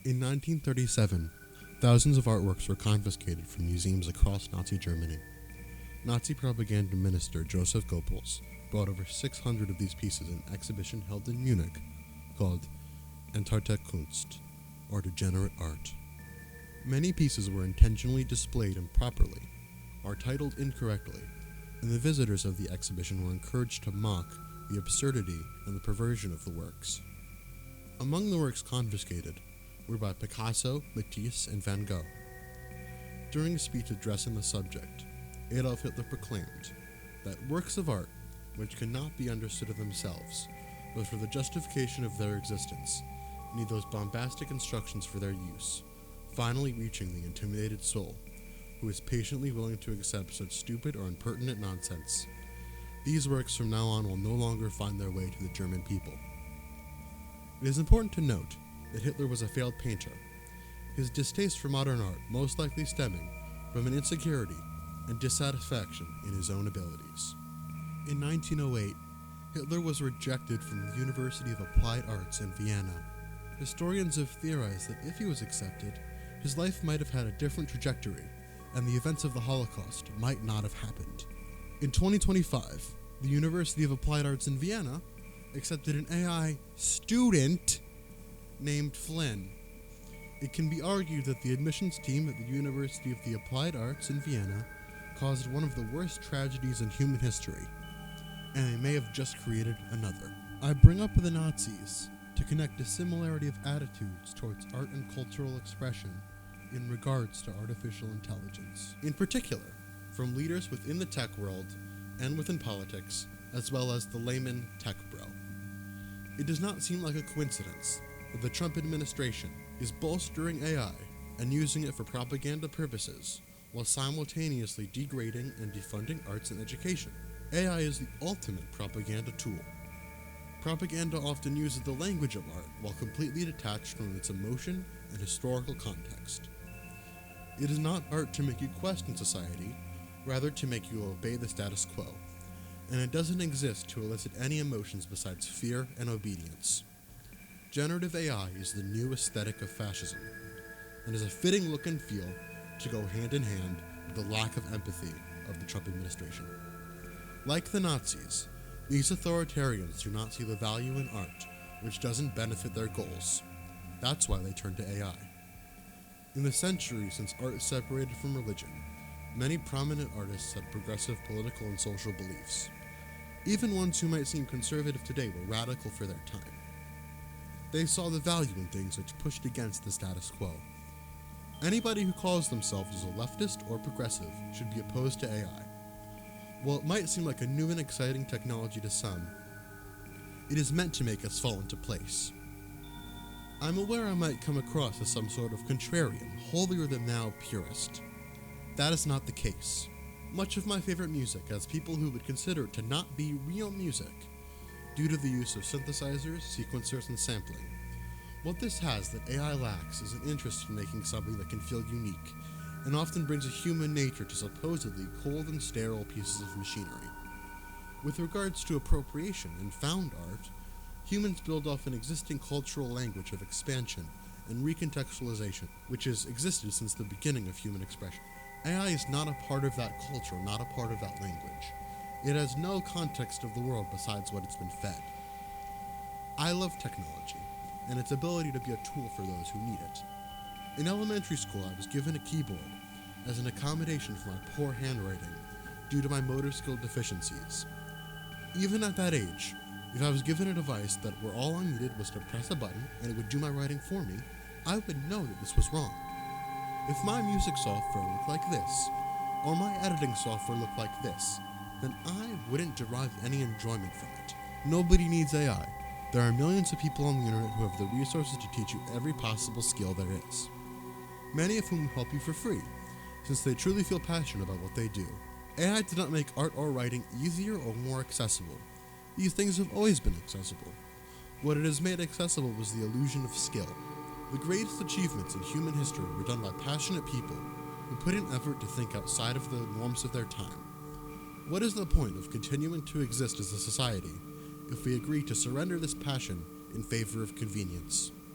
In 1937, thousands of artworks were confiscated from museums across Nazi Germany. Nazi propaganda minister Joseph Goebbels brought over 600 of these pieces in an exhibition held in Munich called Entarte Kunst, or Degenerate Art. Many pieces were intentionally displayed improperly, or titled incorrectly, and the visitors of the exhibition were encouraged to mock the absurdity and the perversion of the works. Among the works confiscated were by Picasso, Matisse, and Van Gogh. During a speech addressing the subject, Adolf Hitler proclaimed that works of art, which cannot be understood of themselves, but for the justification of their existence, need those bombastic instructions for their use, finally reaching the intimidated soul, who is patiently willing to accept such stupid or impertinent nonsense. These works from now on will no longer find their way to the German people. It is important to note that Hitler was a failed painter, his distaste for modern art most likely stemming from an insecurity and dissatisfaction in his own abilities. In 1908, Hitler was rejected from the University of Applied Arts in Vienna. Historians have theorized that if he was accepted, his life might have had a different trajectory, and the events of the Holocaust might not have happened. In 2025, the University of Applied Arts in Vienna accepted an AI student named Flynn. It can be argued that the admissions team at the University of the Applied Arts in Vienna caused one of the worst tragedies in human history, and they may have just created another. I bring up the Nazis to connect a similarity of attitudes towards art and cultural expression in regards to artificial intelligence. In particular, from leaders within the tech world and within politics, as well as the layman tech bro. It does not seem like a coincidence that the Trump administration is bolstering AI and using it for propaganda purposes, while simultaneously degrading and defunding arts and education. AI is the ultimate propaganda tool. Propaganda often uses the language of art while completely detached from its emotion and historical context. It is not art to make you question society, rather to make you obey the status quo, and it doesn't exist to elicit any emotions besides fear and obedience. Generative AI is the new aesthetic of fascism, and is a fitting look and feel to go hand in hand with the lack of empathy of the Trump administration. Like the Nazis, these authoritarians do not see the value in art, which doesn't benefit their goals. That's why they turn to AI. In the century since art separated from religion, many prominent artists had progressive political and social beliefs. Even ones who might seem conservative today were radical for their time. They saw the value in things which pushed against the status quo. Anybody who calls themselves a leftist or progressive should be opposed to AI. While it might seem like a new and exciting technology to some, it is meant to make us fall into place. I'm aware I might come across as some sort of contrarian, holier-than-thou purist. That is not the case. Much of my favorite music has people who would consider it to not be real music, due to the use of synthesizers, sequencers, and sampling. What this has that AI lacks is an interest in making something that can feel unique, and often brings a human nature to supposedly cold and sterile pieces of machinery. With regards to appropriation and found art, humans build off an existing cultural language of expansion and recontextualization, which has existed since the beginning of human expression. AI is not a part of that culture, not a part of that language. It has no context of the world besides what it's been fed. I love technology, and its ability to be a tool for those who need it. In elementary school, I was given a keyboard as an accommodation for my poor handwriting due to my motor skill deficiencies. Even at that age, if I was given a device that where all I needed was to press a button and it would do my writing for me, I would know that this was wrong. If my music software looked like this, or my editing software looked like this, then I wouldn't derive any enjoyment from it. Nobody needs AI. There are millions of people on the internet who have the resources to teach you every possible skill there is, many of whom help you for free, since they truly feel passionate about what they do. AI did not make art or writing easier or more accessible. These things have always been accessible. What it has made accessible was the illusion of skill. The greatest achievements in human history were done by passionate people who put in effort to think outside of the norms of their time. What is the point of continuing to exist as a society if we agree to surrender this passion in favor of convenience?